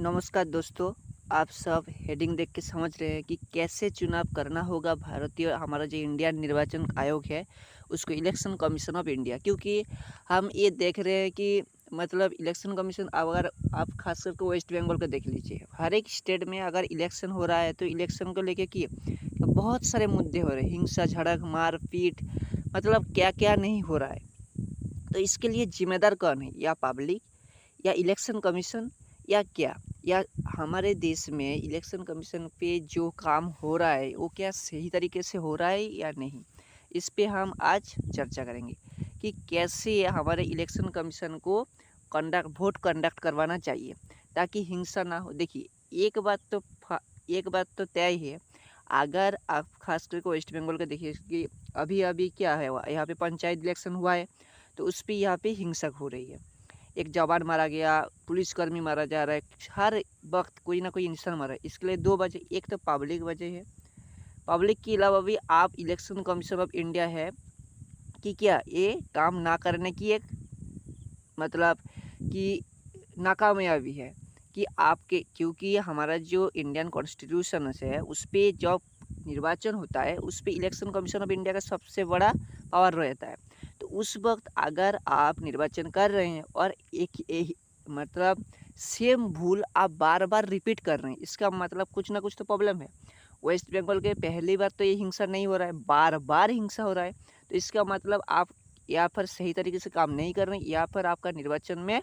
नमस्कार दोस्तों। आप सब हेडिंग देख के समझ रहे हैं कि कैसे चुनाव करना होगा। भारतीय हमारा जो इंडियन निर्वाचन आयोग है उसको इलेक्शन कमीशन ऑफ इंडिया, क्योंकि हम ये देख रहे हैं कि मतलब इलेक्शन कमीशन, अगर आप खास करके वेस्ट बंगाल को देख लीजिए, हर एक स्टेट में अगर इलेक्शन हो रहा है तो इलेक्शन को लेके कि बहुत सारे मुद्दे हो रहे हैं, हिंसा झड़प मारपीट, मतलब क्या क्या नहीं हो रहा है। तो इसके लिए जिम्मेदार कौन है? या पब्लिक, या इलेक्शन कमीशन, या क्या, या हमारे देश में इलेक्शन कमीशन पे जो काम हो रहा है वो क्या सही तरीके से हो रहा है या नहीं। इस पे हम आज चर्चा करेंगे कि कैसे हमारे इलेक्शन कमीशन को वोट कंडक्ट करवाना चाहिए ताकि हिंसा ना हो। देखिए, एक बात तो तय है। अगर आप खास करके वेस्ट बंगाल का देखिए कि अभी अभी क्या है, यहाँ पे पंचायत इलेक्शन हुआ है तो उस पर यहाँ पे हिंसा हो रही है। एक जवान मारा गया, पुलिसकर्मी मारा जा रहा है, हर वक्त कोई ना कोई इंसान मरा है। इसके लिए दो वजह, एक तो पब्लिक वजह है, पब्लिक के अलावा भी आप इलेक्शन कमीशन ऑफ इंडिया है कि क्या ये काम ना करने की एक मतलब कि नाकामयाबी है कि आपके, क्योंकि हमारा जो इंडियन कॉन्स्टिट्यूशन है उस पर जब निर्वाचन होता है उस पर इलेक्शन कमीशन ऑफ इंडिया का सबसे बड़ा पावर रहता है। तो उस वक्त अगर आप निर्वाचन कर रहे हैं और एक मतलब सेम भूल आप बार बार रिपीट कर रहे हैं, इसका मतलब कुछ ना कुछ तो प्रॉब्लम है। वेस्ट बंगाल के पहली बार तो ये हिंसा नहीं हो रहा है, बार बार हिंसा हो रहा है। तो इसका मतलब आप या फिर सही तरीके से काम नहीं कर रहे हैं, या फिर आपका निर्वाचन में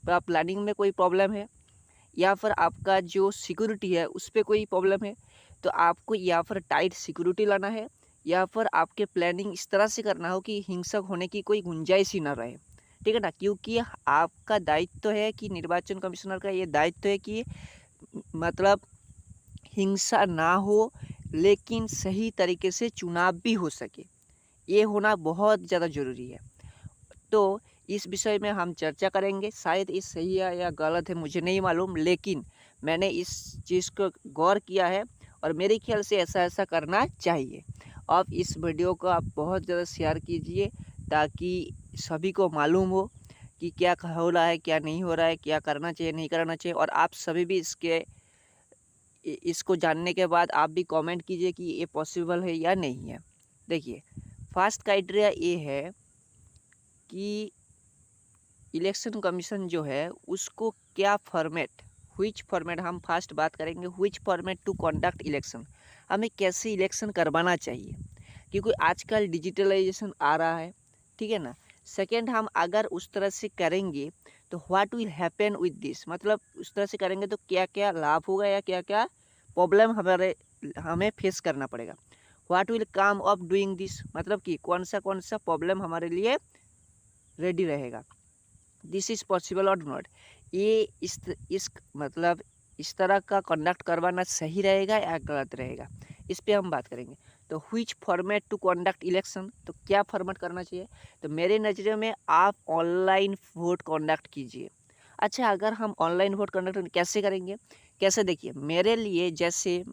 प्लानिंग में कोई प्रॉब्लम है, या फिर आपका जो सिक्योरिटी है उस पर कोई प्रॉब्लम है। तो आपको या फिर टाइट सिक्योरिटी लाना है, या फिर आपके प्लानिंग इस तरह से करना हो कि हिंसक होने की कोई गुंजाइश ही ना रहे। ठीक है ना? क्योंकि आपका दायित्व तो है कि निर्वाचन कमिश्नर का ये दायित्व है कि मतलब हिंसा ना हो, लेकिन सही तरीके से चुनाव भी हो सके। ये होना बहुत ज़्यादा ज़रूरी है। तो इस विषय में हम चर्चा करेंगे। शायद ये सही है या गलत है मुझे नहीं मालूम, लेकिन मैंने इस चीज़ को गौर किया है और मेरे ख्याल से ऐसा ऐसा करना चाहिए। आप इस वीडियो को आप बहुत ज़्यादा शेयर कीजिए ताकि सभी को मालूम हो कि क्या हो रहा है, क्या नहीं हो रहा है, क्या करना चाहिए, नहीं करना चाहिए। और आप सभी भी इसको जानने के बाद आप भी कमेंट कीजिए कि ये पॉसिबल है या नहीं है। देखिए, फर्स्ट क्राइटेरिया ये है कि इलेक्शन कमीशन जो है उसको क्या फॉर्मेट, व्हिच फॉर्मेट, हम फर्स्ट बात करेंगे which format to conduct election, हमें कैसे इलेक्शन करवाना चाहिए, क्योंकि आजकल डिजिटलाइजेशन आ रहा है। ठीक है ना? सेकेंड, हम अगर उस तरह से करेंगे तो what will happen with this, मतलब उस तरह से करेंगे तो क्या क्या लाभ होगा या क्या क्या प्रॉब्लम हमें फेस करना पड़ेगा। What will come of doing this, मतलब कि कौन सा प्रॉब्लम हमारे लिए रेडी रहेगा। दिस इज़ पॉसिबल और नॉट, ये इस मतलब इस तरह का कंडक्ट करवाना सही रहेगा या गलत रहेगा, इस पे हम बात करेंगे। तो which format to conduct election, तो क्या फॉर्मेट करना चाहिए? तो मेरे नज़रिए में आप ऑनलाइन वोट कंडक्ट कीजिए। अच्छा, अगर हम ऑनलाइन वोट कंडक्ट कैसे करेंगे, कैसे, देखिए मेरे लिए जैसे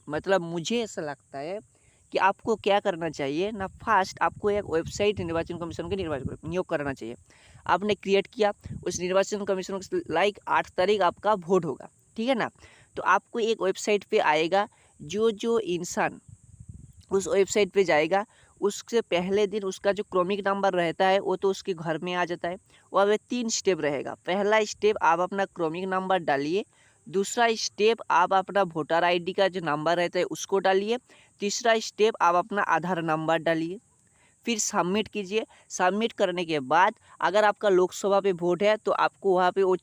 मतलब मुझे ऐसा लगता है कि आपको क्या करना चाहिए ना, फर्स्ट आपको एक वेबसाइट निर्वाचन कमीशन के नियोग करना चाहिए। आपने क्रिएट किया, उस निर्वाचन कमीशन लाइक 8 तारीख आपका वोट होगा। ठीक है ना? तो आपको एक वेबसाइट पे आएगा, जो इंसान उस वेबसाइट पे जाएगा उससे पहले दिन उसका जो क्रॉमिक नंबर रहता है वो तो उसके घर में आ जाता है। और वह 3 स्टेप रहेगा। पहला स्टेप, आप अपना क्रॉमिक नंबर डालिए। दूसरा स्टेप, आप अपना वोटर आईडी का जो नंबर रहता है उसको डालिए। तीसरा स्टेप, आप अपना आधार नंबर डालिए, फिर सबमिट कीजिए। सबमिट करने के बाद अगर आपका लोकसभा पे वोट है तो आपको वहाँ पे वो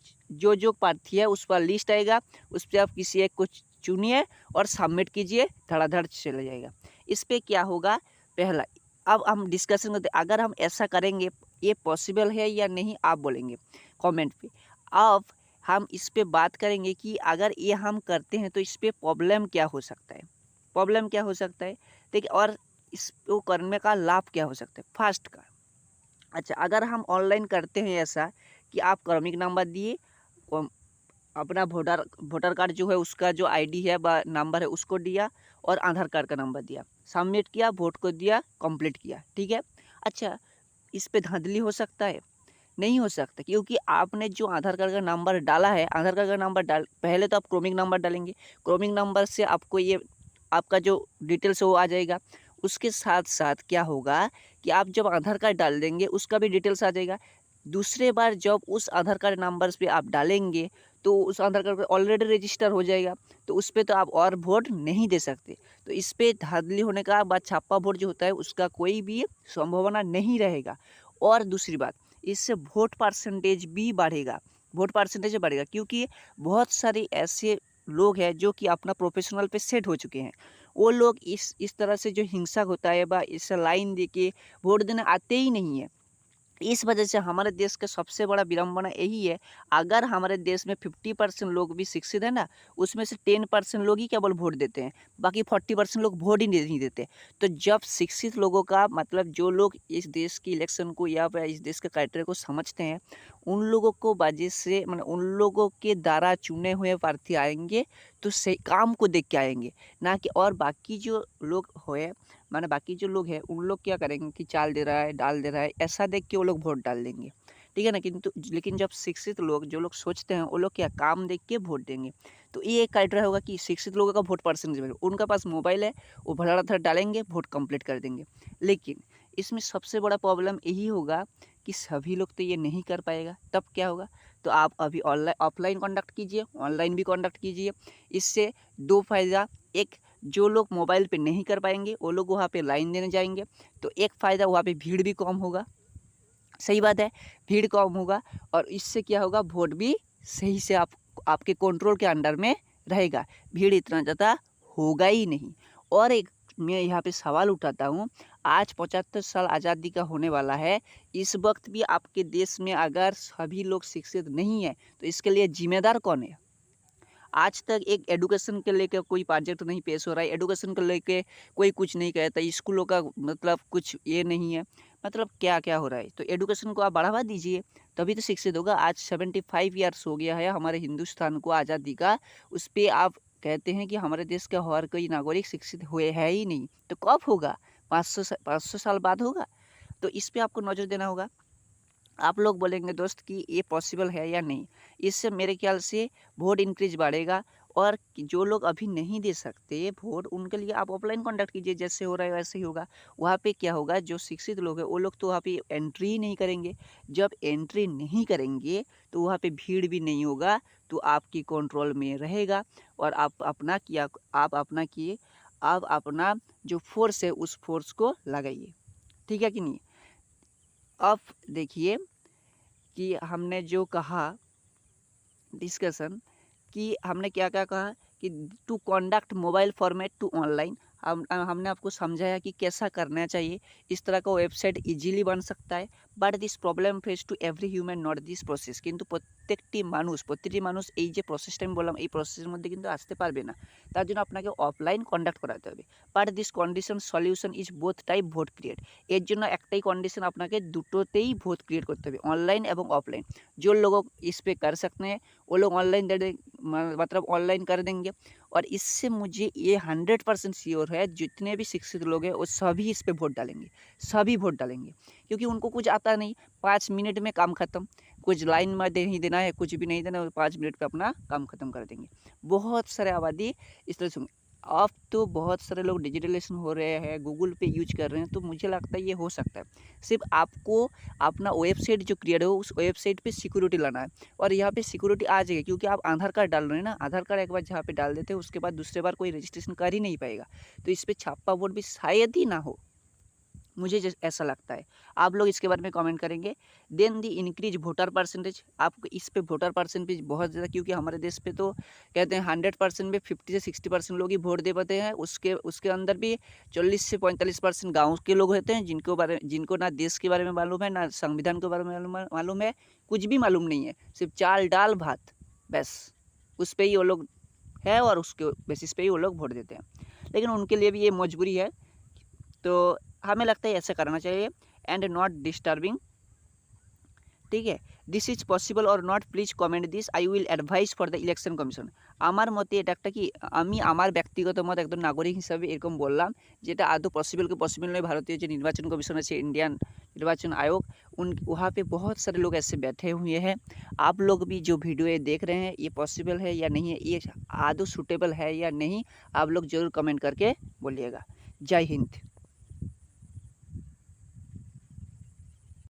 जो प्रार्थी है उस पर लिस्ट आएगा, उस पर आप किसी एक को चुनिए और सबमिट कीजिए, धड़ाधड़ चला जाएगा। इस पे क्या होगा, पहला, अब हम डिस्कशन करते, अगर हम ऐसा करेंगे ये पॉसिबल है या नहीं, आप बोलेंगे कमेंट पे। अब हम इस पे बात करेंगे कि अगर ये हम करते हैं तो इस पे प्रॉब्लम क्या हो सकता है, प्रॉब्लम क्या हो सकता है, देखिए, और इसको करने का लाभ क्या हो सकता है फर्स्ट का। अच्छा, अगर हम ऑनलाइन करते हैं ऐसा कि आप क्रमिक नंबर दिए, अपना वोटर कार्ड जो है उसका जो आईडी है नंबर है उसको दिया, और आधार कार्ड का नंबर दिया, सबमिट किया, वोट को दिया, कंप्लीट किया। ठीक है? अच्छा, इस पे धांधली हो सकता है? नहीं हो सकता, क्योंकि आपने जो आधार कार्ड का नंबर डाला है, आधार कार्ड का नंबर डाल, पहले तो आप क्रोमिंग नंबर डालेंगे, क्रोमिंग नंबर से आपको ये आपका जो डिटेल्स है वो आ जाएगा। उसके साथ साथ क्या होगा कि आप जब आधार कार्ड डाल देंगे उसका भी डिटेल्स आ जाएगा। दूसरे बार जब उस आधार कार्ड नंबर्स पे आप डालेंगे तो उस आधार कार्ड पे ऑलरेडी रजिस्टर हो जाएगा, तो उस पर तो आप और वोट नहीं दे सकते। तो इस पर धांधली होने का बाद छापा वोट जो होता है उसका कोई भी संभावना नहीं रहेगा। और दूसरी बात, इससे वोट परसेंटेज भी बढ़ेगा, वोट परसेंटेज बढ़ेगा, क्योंकि बहुत सारे ऐसे लोग हैं जो कि अपना प्रोफेशनल पे सेट हो चुके हैं। वो लोग इस तरह से जो हिंसक होता है बा इस लाइन दे के वोट देने आते ही नहीं है। इस वजह से हमारे देश का सबसे बड़ा विडंबना यही है, अगर हमारे देश में 50% लोग भी शिक्षित है ना, उसमें से 10% लोग ही केवल वोट देते हैं, बाकी 40% लोग वोट ही नहीं देते। तो जब शिक्षित लोगों का मतलब जो लोग इस देश की इलेक्शन को या फिर इस देश के क्राइटेरिया को समझते हैं, उन लोगों को वजह से मतलब उन लोगों के द्वारा चुने हुए प्रार्थी आएंगे तो सही काम को देख के आएंगे, ना कि और बाकी जो लोग हुए माने बाकी जो लोग हैं उन लोग क्या करेंगे कि चाल दे रहा है, डाल दे रहा है, ऐसा देख के वो लोग वोट डाल देंगे, ठीक है ना। किंतु लेकिन जब शिक्षित लोग जो लोग सोचते हैं वो लोग क्या काम देख के वोट देंगे। तो ये एक क्राइटेरिया होगा कि शिक्षित लोगों का वोट परसेंटेज बढ़ेगा, उनका पास मोबाइल है, वो भड़ा डालेंगे, वोट कंप्लीट कर देंगे। लेकिन इसमें सबसे बड़ा प्रॉब्लम यही होगा कि सभी लोग तो ये नहीं कर पाएगा। तब क्या होगा, तो आप अभी ऑनलाइन ऑफलाइन कॉन्डक्ट कीजिए, ऑनलाइन भी कॉन्डक्ट कीजिए। इससे दो फायदा, एक जो लोग मोबाइल पे नहीं कर पाएंगे वो लोग वहाँ पे लाइन देने जाएंगे, तो एक फ़ायदा वहाँ पे भीड़ भी कम होगा। सही बात है, भीड़ कम होगा और इससे क्या होगा, वोट भी सही से आपके कंट्रोल के अंडर में रहेगा, भीड़ इतना ज़्यादा होगा ही नहीं। और एक मैं यहाँ पे सवाल उठाता हूँ, आज 75 साल आज़ादी का होने वाला है, इस वक्त भी आपके देश में अगर सभी लोग शिक्षित नहीं है तो इसके लिए जिम्मेदार कौन है? आज तक एक एडुकेशन के लेकर कोई प्रोजेक्ट नहीं पेश हो रहा है, एडुकेशन को लेके कोई कुछ नहीं कहता, स्कूलों का मतलब कुछ ये नहीं है, मतलब क्या क्या हो रहा है। तो एडुकेशन को आप बढ़ावा दीजिए, तभी तो शिक्षित होगा। आज 75 ईयर्स हो गया है हमारे हिंदुस्तान को आज़ादी का, उस पर आप कहते हैं कि हमारे देश का हर कोई नागरिक शिक्षित हुए है ही नहीं, तो कब होगा? 500 साल बाद होगा। तो इस पर आपको नज़र देना होगा। आप लोग बोलेंगे दोस्त कि ये पॉसिबल है या नहीं, इससे मेरे ख्याल से वोट इंक्रीज बढ़ेगा। और जो लोग अभी नहीं दे सकते वोट, उनके लिए आप ऑफलाइन कॉन्डक्ट कीजिए, जैसे हो रहा है वैसे ही होगा। वहाँ पे क्या होगा, जो शिक्षित लोग हैं वो लोग तो वहाँ पे एंट्री ही नहीं करेंगे। जब एंट्री नहीं करेंगे तो वहाँ पे भीड़ भी नहीं होगा, तो आपकी कंट्रोल में रहेगा। और आप अपना जो फोर्स है उस फोर्स को लगाइए, ठीक है कि नहीं। अब देखिए कि हमने जो कहा डिस्कशन, कि हमने क्या क्या कहा कि to conduct mobile format to online, हमने आपको समझाया कि कैसा करना चाहिए। इस तरह का वेबसाइट इजीली बन सकता है, but this problem face to every human not this process. কিন্তু প্রত্যেকটি মানুষ এই যে প্রসেসটা আমি বললাম এই প্রসেসের মধ্যে কিন্তু আসতে পারবে না, তার জন্য আপনাকে অফলাইন কন্ডাক্ট করাতে হবে। But this condition solution is both type vote create, এর জন্য একটাই কন্ডিশন, আপনাকে দুটোতেই ভোট ক্রিয়েট করতে হবে, অনলাइन एवं ऑफलाइन। जो लोग इस पे कर सकते हैं वो लोग ऑनलाइन दे मतलब ऑनलाइन कर देंगे। और इससे मुझे ये 100% श्योर है, जितने भी शिक्षित लोग हैं वो सभी इस पे वोट डालेंगे, सभी वोट डालेंगे, क्योंकि उनको कुछ आता नहीं। 5 मिनट में काम ख़त्म, कुछ लाइन में नहीं देना है, कुछ भी नहीं देना है, 5 मिनट पे अपना काम ख़त्म कर देंगे। बहुत सारे आबादी इस तरह से होंगे। अब तो बहुत सारे लोग डिजिटलाइजेशन हो रहे हैं, गूगल पे यूज कर रहे हैं, तो मुझे लगता है ये हो सकता है। सिर्फ आपको अपना वेबसाइट जो क्रिएट हो उस वेबसाइट पे सिक्योरिटी लाना है, और यहाँ पे सिक्योरिटी आ जाएगी, क्योंकि आप आधार कार्ड डाल रहे हैं ना, आधार कार्ड एक बार जहाँ पे डाल देते हैं उसके बाद दूसरे बार कोई रजिस्ट्रेशन कर ही नहीं पाएगा। तो इस पर छापा वोट भी शायद ही ना हो, मुझे ऐसा लगता है। आप लोग इसके बारे में कमेंट करेंगे। देन दी इंक्रीज वोटर परसेंटेज, आप इस पे वोटर परसेंटेज बहुत ज़्यादा, क्योंकि हमारे देश पे तो कहते हैं 100% में 50 से 60% लोग ही वोट दे पाते हैं। उसके अंदर भी 40 से 45% गाँव के लोग होते हैं, जिनको ना देश के बारे में मालूम है, ना संविधान के बारे में मालूम है, कुछ भी मालूम नहीं है, सिर्फ चाल डाल भात बस, उस पर ही वो लोग है और उसके बेसिस पे ही वो लोग वोट देते हैं। लेकिन उनके लिए भी ये मजबूरी है, तो हमें लगता है ऐसा करना चाहिए। एंड नॉट डिस्टर्बिंग ঠিক আছে, this is possible or not please comment this, I will advice for the election commission. আমার মতে এটা একটা কি, আমি আমার ব্যক্তিগত মত একজন নাগরিক হিসাবে এরকম বললাম, যেটা आदौ पॉसिबल के पॉसिबल नहीं। भारतीय जो निर्वाचन कमीशन है, इंडियन निर्वाचन आयोग, उन वहाँ पे बहुत सारे लोग ऐसे बैठे हुए हैं। आप लोग भी जो वीडियो ये देख रहे हैं, ये पॉसिबल है या नहीं है, ये आदौ सूटेबल है या नहीं, आप लोग ज़रूर कमेंट करके बोलिएगा। जय हिंद।